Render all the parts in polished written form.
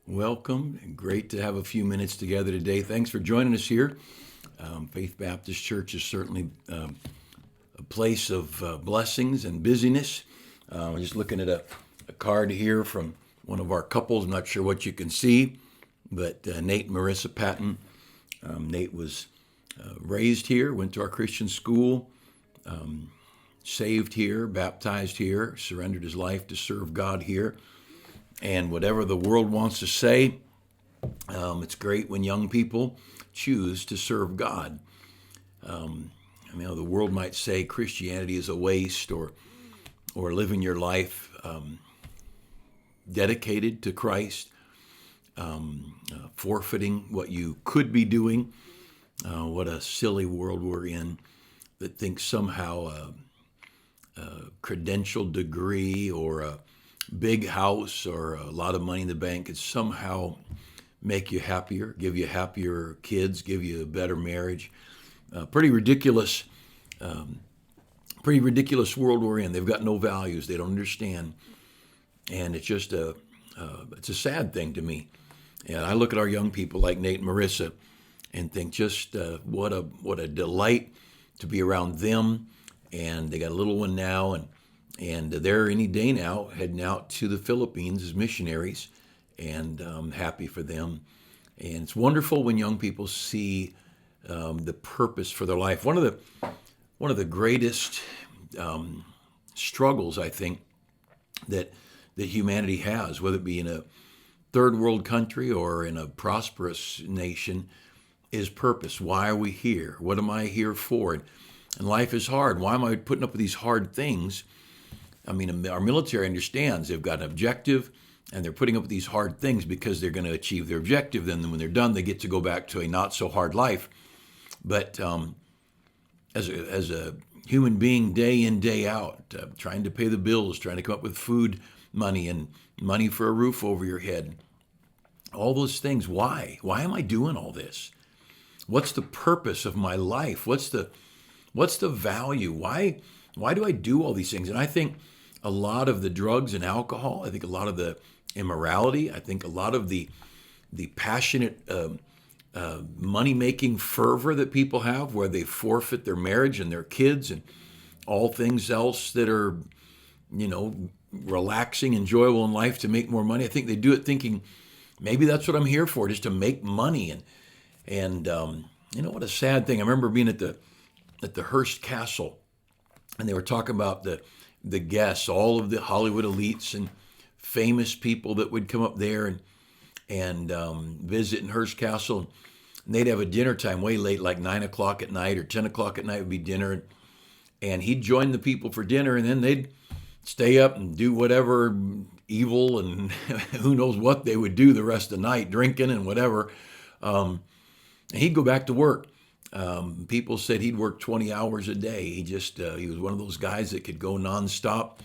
Welcome. Great to have a few minutes together today. Thanks for joining us here. Faith Baptist Church is certainly a place of blessings and busyness. I'm just looking at a card here from one of our couples. I'm not sure what you can see, but Nate and Marissa Patton. Nate was raised here, went to our Christian school, saved here, baptized here, surrendered his life to serve God here. And whatever the world wants to say, it's great when young people choose to serve God. The world might say Christianity is a waste, or living your life dedicated to Christ, forfeiting what you could be doing. What a silly world we're in that thinks somehow a credentialed degree or a big house or a lot of money in the bank could somehow make you happier, give you happier kids, give you a better marriage. Pretty ridiculous world we're in. They've got no values. They don't understand, and it's just it's a sad thing to me. And I look at our young people like Nate and Marissa, and think just what a delight to be around them. And they got a little one now, and they're any day now heading out to the Philippines as missionaries, and I'm happy for them. And it's wonderful when young people see the purpose for their life. One of the greatest struggles, I think, that humanity has, whether it be in a third world country or in a prosperous nation, is purpose. Why are we here? What am I here for? And life is hard. Why am I putting up with these hard things? I mean, our military understands they've got an objective, and they're putting up with these hard things because they're going to achieve their objective. Then when they're done, they get to go back to a not so hard life. But as a human being, day in, day out, trying to pay the bills, trying to come up with food money and money for a roof over your head, all those things. Why? Why am I doing all this? What's the purpose of my life? What's the value? Why do I do all these things? And I think a lot of the drugs and alcohol, I think a lot of the immorality, I think a lot of the passionate money-making fervor that people have, where they forfeit their marriage and their kids and all things else that are, relaxing, enjoyable in life to make more money. I think they do it thinking, maybe that's what I'm here for, just to make money. And what a sad thing. I remember being at the Hearst Castle, and they were talking about the guests, all of the Hollywood elites and famous people that would come up there and visit in Hearst Castle. And they'd have a dinner time way late, like 9 o'clock at night or 10 o'clock at night would be dinner. And he'd join the people for dinner, and then they'd stay up and do whatever evil and who knows what they would do the rest of the night, drinking and whatever. And he'd go back to work. People said he'd work 20 hours a day. He was one of those guys that could go nonstop.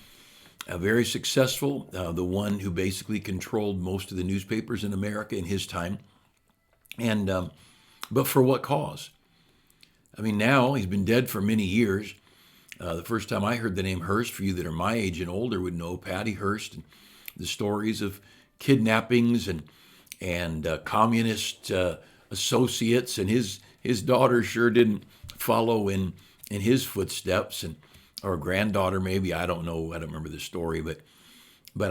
Very successful, the one who basically controlled most of the newspapers in America in his time. And but for what cause? I mean, now he's been dead for many years. The first time I heard the name Hearst, for you that are my age and older would know Patty Hearst, and the stories of kidnappings and communist associates, and his daughter sure didn't follow in his footsteps, or granddaughter maybe, I don't know, I don't remember the story, but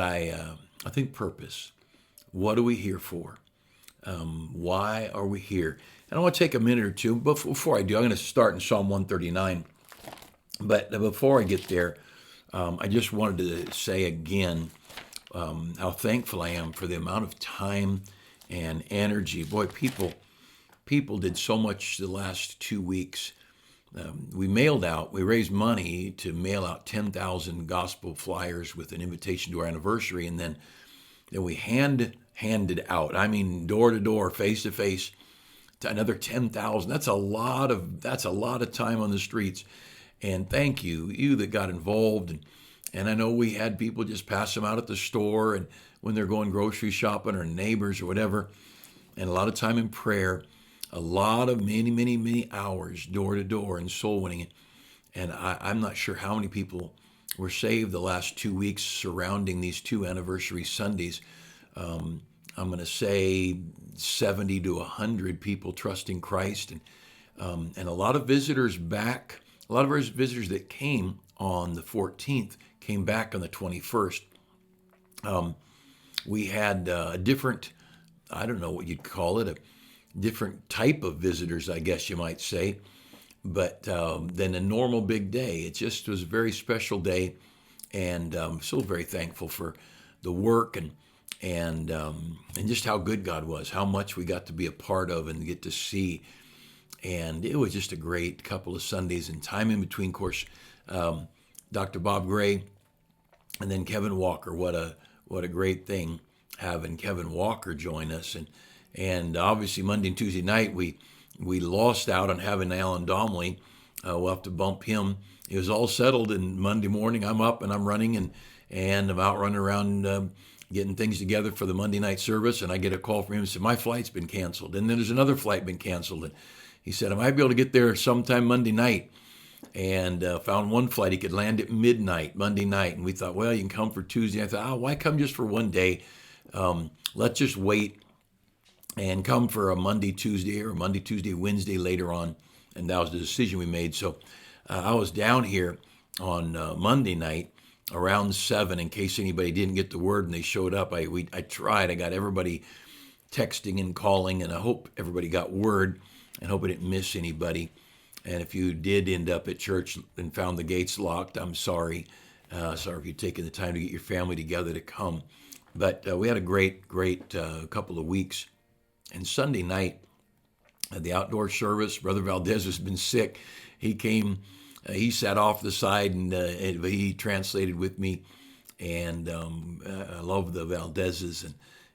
I think purpose. What are we here for? Why are we here? And I want to take a minute or two, but before I do, I'm going to start in Psalm 139. But before I get there, I just wanted to say again how thankful I am for the amount of time and energy. Boy, people did so much the last 2 weeks. We raised money to mail out 10,000 gospel flyers with an invitation to our anniversary, and then we handed out, I mean, door to door, face to face, to another 10,000. That's a lot of time on the streets. And thank you that got involved. And I know we had people just pass them out at the store and when they're going grocery shopping, or neighbors or whatever. And a lot of time in prayer, a lot of many hours door to door and soul winning. And I'm not sure how many people were saved the last 2 weeks surrounding these two anniversary Sundays. I'm going to say 70 to 100 people trusting Christ, and a lot of visitors back. A lot of our visitors that came on the 14th came back on the 21st. We had a different, I don't know what you'd call it, a different type of visitors, I guess you might say, but than a normal big day. It just was a very special day, and I'm so very thankful for the work and just how good God was, how much we got to be a part of and get to see. And it was just a great couple of Sundays, and time in between, of course, Dr. Bob Gray and then Kevin Walker. What a great thing having Kevin Walker join us. And obviously Monday and Tuesday night we lost out on having Alan Domley. We'll have to bump him. It was all settled, and Monday morning I'm up and I'm running and I'm out running around getting things together for the Monday night service, and I get a call from him and said, my flight's been canceled. And then there's another flight been canceled. And he said, I might be able to get there sometime Monday night. And found one flight he could land at midnight Monday night. And we thought, well, you can come for Tuesday. I thought, why come just for one day? Let's just wait and come for a Monday, Tuesday, or Monday, Tuesday, Wednesday later on. And that was the decision we made. So I was down here on Monday night around 7 in case anybody didn't get the word and they showed up. I tried. I got everybody texting and calling, and I hope everybody got word and hope I didn't miss anybody. And if you did end up at church and found the gates locked, I'm sorry. Sorry if you've taken the time to get your family together to come. But we had a great couple of weeks. And Sunday night, at the outdoor service, Brother Valdez has been sick. He came, he sat off the side, and he translated with me. And I love the Valdezes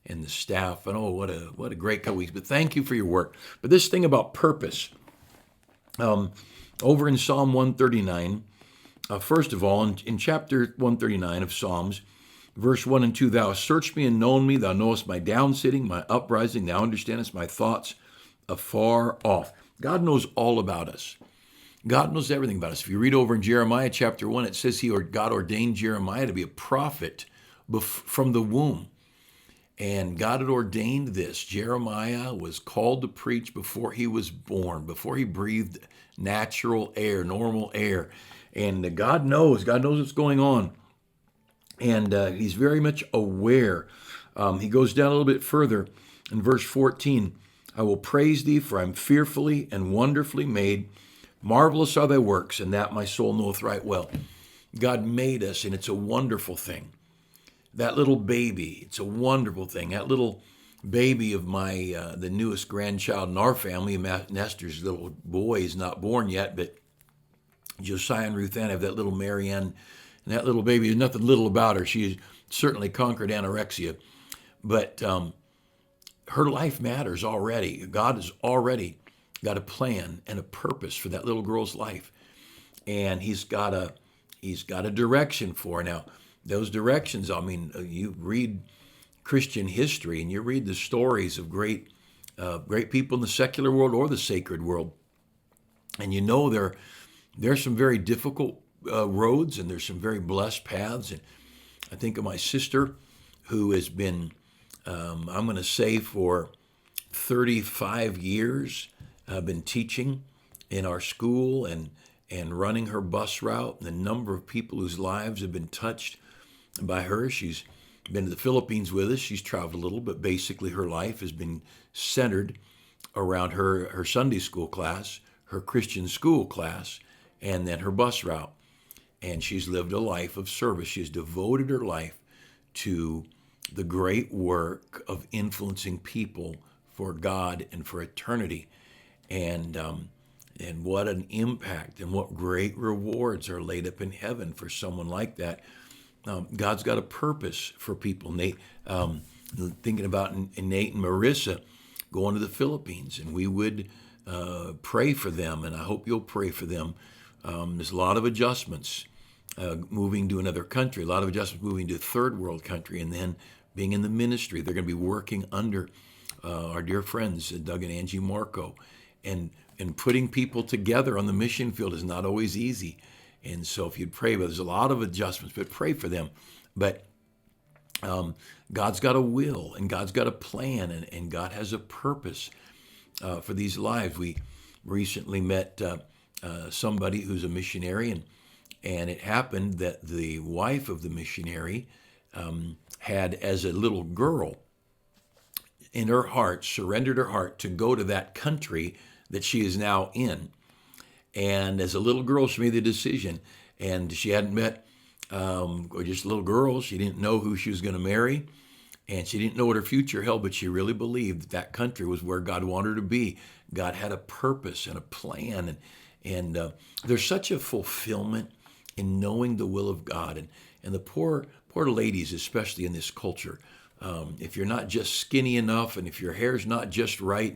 and the staff. And what a great couple weeks. But thank you for your work. But this thing about purpose, over in Psalm 139, first of all, in chapter 139 of Psalms, verse 1 and 2, thou hast searched me and known me, thou knowest my downsitting, my uprising, thou understandest my thoughts afar off. God knows all about us. God knows everything about us. If you read over in Jeremiah chapter 1, it says God ordained Jeremiah to be a prophet from the womb. And God had ordained this. Jeremiah was called to preach before he was born, before he breathed natural air, normal air. And God knows what's going on. And he's very much aware. He goes down a little bit further in verse 14. I will praise thee, for I'm fearfully and wonderfully made. Marvelous are thy works, and that my soul knoweth right well. God made us, and it's a wonderful thing. That little baby, it's a wonderful thing. That little baby of my, the newest grandchild in our family, Nestor's little boy is not born yet, but Josiah and Ruth Ann have that little Marianne, and that little baby, there's nothing little about her. She certainly conquered anorexia, but her life matters already. God has already got a plan and a purpose for that little girl's life, and He's got a direction for her. Now, those directions, I mean, you read Christian history and you read the stories of great people in the secular world or the sacred world, and you know there's some very difficult roads and there's some very blessed paths. And I think of my sister, who has been, I'm going to say for 35 years, been teaching in our school and running her bus route, and the number of people whose lives have been touched by her. She's been to the Philippines with us. She's traveled a little, but basically her life has been centered around her Sunday school class, her Christian school class, and then her bus route. And she's lived a life of service. She has devoted her life to the great work of influencing people for God and for eternity. And what an impact and what great rewards are laid up in heaven for someone like that. God's got a purpose for people. Nate, thinking about Nate and Marissa going to the Philippines, and we would pray for them, and I hope you'll pray for them. There's a lot of adjustments moving to another country, a lot of adjustments moving to a third world country, and then being in the ministry. They're going to be working under our dear friends, Doug and Angie Marco, and putting people together on the mission field is not always easy. And so if you'd pray, but there's a lot of adjustments, but pray for them. But God's got a will, and God's got a plan, and God has a purpose for these lives. We recently met somebody who's a missionary, and it happened that the wife of the missionary had, as a little girl, in her heart, surrendered her heart to go to that country that she is now in. And as a little girl, she made the decision, and she hadn't met, or just a little girl. She didn't know who she was going to marry, and she didn't know what her future held, but she really believed that that country was where God wanted her to be. God had a purpose and a plan, and there's such a fulfillment in knowing the will of God. And the poor ladies, especially in this culture, if you're not just skinny enough, and if your hair's not just right,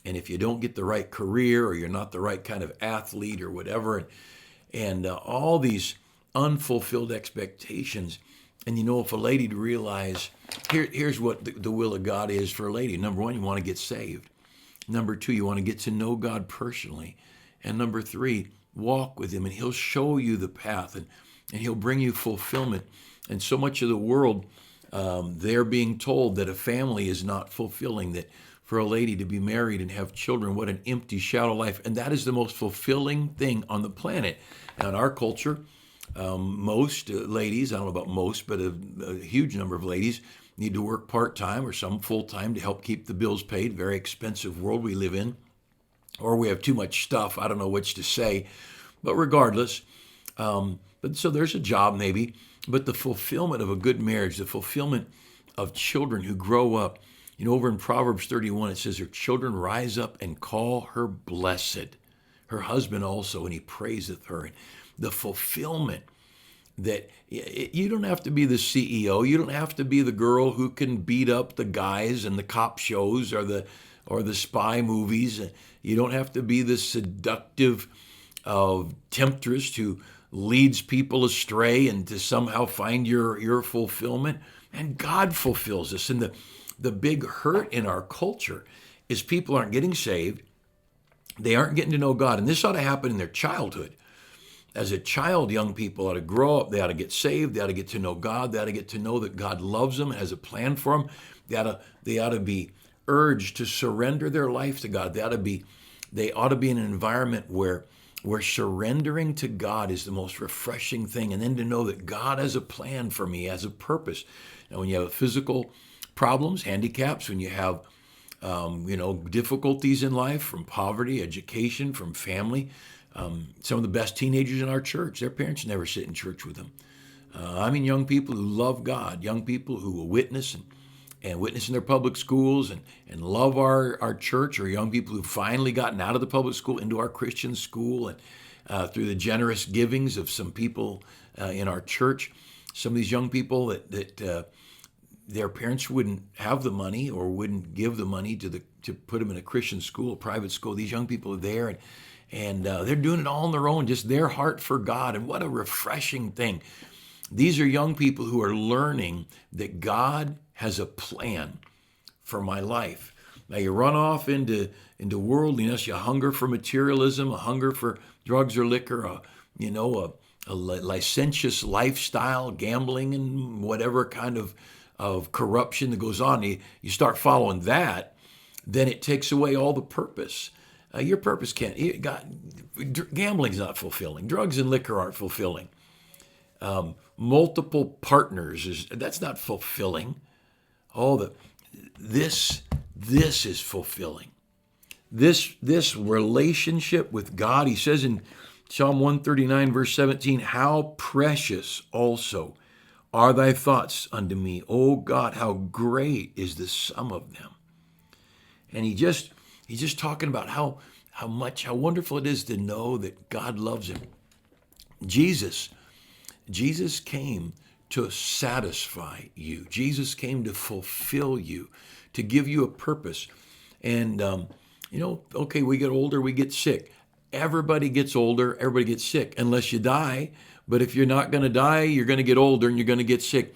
and if you don't get the right career, or you're not the right kind of athlete or whatever, and all these unfulfilled expectations. And if a lady to realize, here's what the will of God is for a lady. Number one, you want to get saved. Number two, you want to get to know God personally. And number three, walk with him, and he'll show you the path, and he'll bring you fulfillment. And so much of the world, they're being told that a family is not fulfilling, that for a lady to be married and have children, what an empty, shallow life. And that is the most fulfilling thing on the planet. Now, in our culture, most ladies, I don't know about most, but a huge number of ladies need to work part-time or some full-time to help keep the bills paid. Very expensive world we live in. Or we have too much stuff. I don't know which to say. But regardless, but so there's a job maybe, but the fulfillment of a good marriage, the fulfillment of children who grow up. Over in Proverbs 31, it says, her children rise up and call her blessed. Her husband also, and he praiseth her. And the fulfillment that you don't have to be the CEO. You don't have to be the girl who can beat up the guys in the cop shows or the spy movies. You don't have to be the seductive temptress who leads people astray and to somehow find your fulfillment. And God fulfills us. And the big hurt in our culture is people aren't getting saved. They aren't getting to know God. And this ought to happen in their childhood. As a child, young people ought to grow up. They ought to get saved. They ought to get to know God. They ought to get to know that God loves them and has a plan for them. They ought to be urged to surrender their life to God. They ought to be in an environment where surrendering to God is the most refreshing thing. And then to know that God has a plan for me, has a purpose. Now, when you have physical problems, handicaps, when you have difficulties in life from poverty, education, from family. Some of the best teenagers in our church, their parents never sit in church with them. Young people who love God, young people who will witness and witness in their public schools and love our church, or young people who've finally gotten out of the public school into our Christian school, and through the generous givings of some people in our church. Some of these young people that their parents wouldn't have the money or wouldn't give the money to put them in a Christian school, a private school. These young people are there, and they're doing it all on their own, just their heart for God. And what a refreshing thing. These are young people who are learning that God has a plan for my life. Now you run off into worldliness, you hunger for materialism, a hunger for drugs or liquor, a licentious lifestyle, gambling, and whatever kind of corruption that goes on. You start following that, then it takes away all the purpose. Your purpose gambling's not fulfilling. Drugs and liquor aren't fulfilling. Multiple partners that's not fulfilling. This is fulfilling. This relationship with God. He says in Psalm 139, verse 17, how precious also are thy thoughts unto me, O God, how great is the sum of them. And he's just talking about how wonderful it is to know that God loves him. Jesus came to satisfy you. Jesus came to fulfill you, to give you a purpose. And, okay, we get older, we get sick. Everybody gets older, everybody gets sick, unless you die. But if you're not going to die, you're going to get older and you're going to get sick.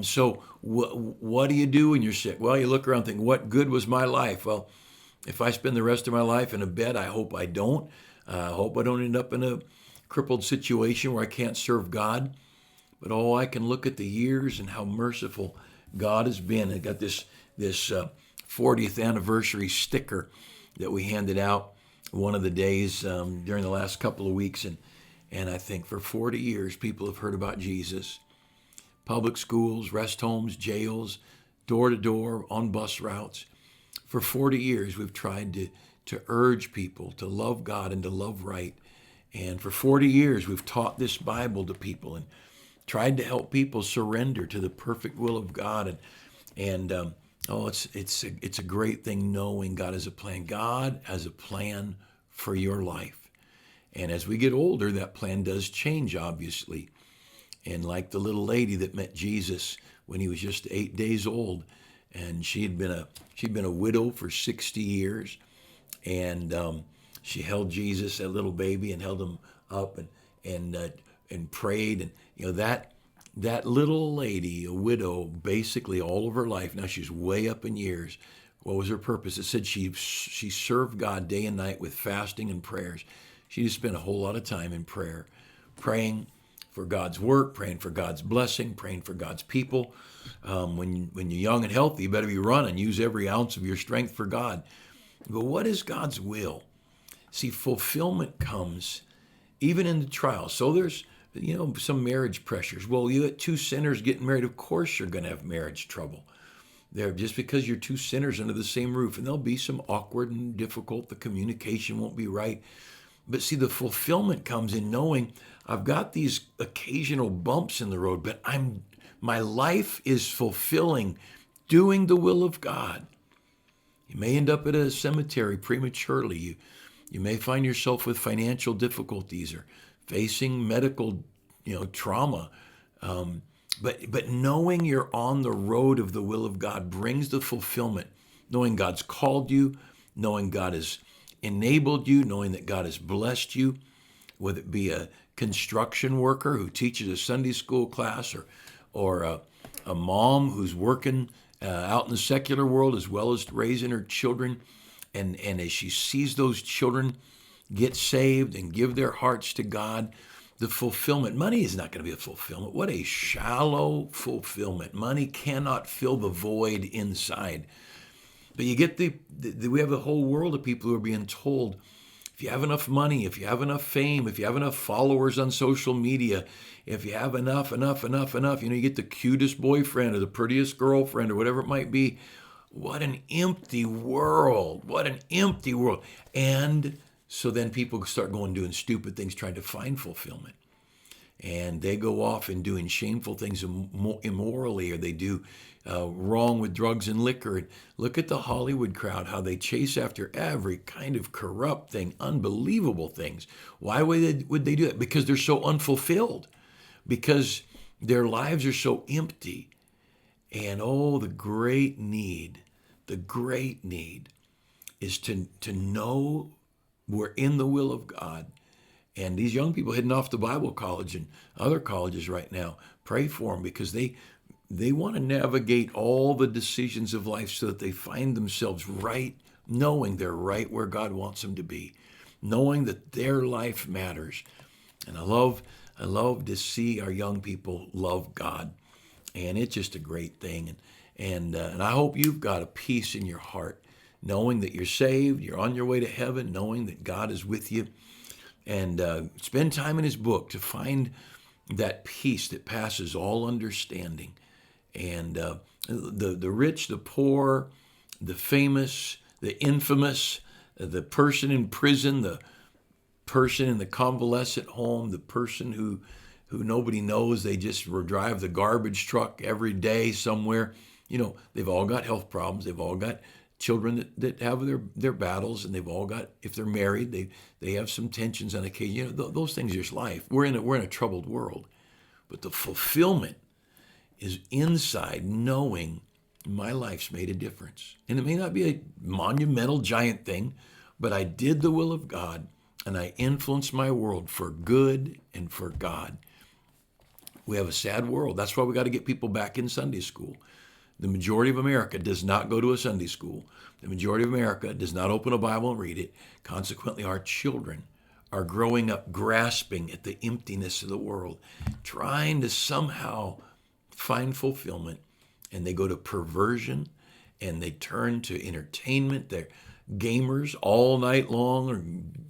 So what do you do when you're sick? Well, you look around and think, what good was my life? Well, if I spend the rest of my life in a bed, I hope I don't. I hope I don't end up in a crippled situation where I can't serve God. But oh, I can look at the years and how merciful God has been. I got this 40th anniversary sticker that we handed out one of the days during the last couple of weeks, and I think for 40 years people have heard about Jesus. Public schools, rest homes, jails, door to door, on bus routes. For 40 years we've tried to urge people to love God and to love right. And for 40 years we've taught this Bible to people and tried to help people surrender to the perfect will of God. It's a great thing knowing God has a plan. God has a plan for your life. And as we get older, that plan does change, obviously. And like the little lady that met Jesus when he was just 8 days old, and she'd been a widow for 60 years, and she held Jesus, that little baby, and held him up and prayed, and that little lady, a widow, basically all of her life. Now she's way up in years. What was her purpose? It said she served God day and night with fasting and prayers. She just spent a whole lot of time in prayer, praying for God's work, praying for God's blessing, praying for God's people. When you're young and healthy, you better be running. Use every ounce of your strength for God. But what is God's will? See, fulfillment comes even in the trial. So there's some marriage pressures. Well, you got two sinners getting married. Of course you're going to have marriage trouble. Just because you're two sinners under the same roof, and there'll be some awkward and difficult. The communication won't be right. But see, the fulfillment comes in knowing I've got these occasional bumps in the road, but my life is fulfilling, doing the will of God. You may end up at a cemetery prematurely. You may find yourself with financial difficulties or facing medical, trauma. But knowing you're on the road of the will of God brings the fulfillment. Knowing God's called you, knowing God has enabled you, knowing that God has blessed you, whether it be a construction worker who teaches a Sunday school class, or a mom who's working out in the secular world as well as raising her children. And as she sees those children get saved and give their hearts to God, the fulfillment. Money is not going to be a fulfillment. What a shallow fulfillment. Money cannot fill the void inside. But you get we have a whole world of people who are being told, if you have enough money, if you have enough fame, if you have enough followers on social media, if you have enough, you get the cutest boyfriend or the prettiest girlfriend or whatever it might be. What an empty world. What an empty world. And so then people start doing stupid things, trying to find fulfillment. And they go off and doing shameful things immorally, or they do wrong with drugs and liquor. And look at the Hollywood crowd, how they chase after every kind of corrupt thing, unbelievable things. Why would they do that? Because they're so unfulfilled, because their lives are so empty. And the great need is to know we're in the will of God. And these young people heading off to Bible college and other colleges right now, pray for them, because they want to navigate all the decisions of life so that they find themselves right, knowing they're right where God wants them to be, knowing that their life matters. And I love to see our young people love God, and it's just a great thing. And I hope you've got a peace in your heart, knowing that you're saved, you're on your way to heaven, knowing that God is with you. And spend time in his book to find that peace that passes all understanding. And the rich, the poor, the famous, the infamous, the person in prison, the person in the convalescent home, the person who nobody knows, they just drive the garbage truck every day somewhere. They've all got health problems. They've all got children that have their battles, and they've all got, if they're married, they have some tensions on occasion. Those things are just life. We're in a troubled world, but the fulfillment is inside, knowing my life's made a difference. And it may not be a monumental giant thing, but I did the will of God, and I influenced my world for good and for God. We have a sad world. That's why we got to get people back in Sunday school. The majority of America does not go to a Sunday school. The majority of America does not open a Bible and read it. Consequently, our children are growing up grasping at the emptiness of the world, trying to somehow find fulfillment, and they go to perversion and they turn to entertainment. They're gamers all night long, or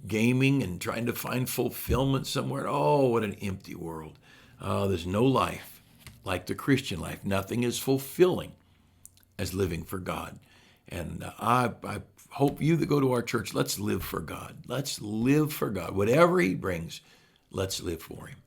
gaming and trying to find fulfillment somewhere. Oh, what an empty world. There's no life like the Christian life. Nothing is fulfilling as living for God. And I hope you that go to our church, let's live for God. Let's live for God. Whatever he brings, let's live for him.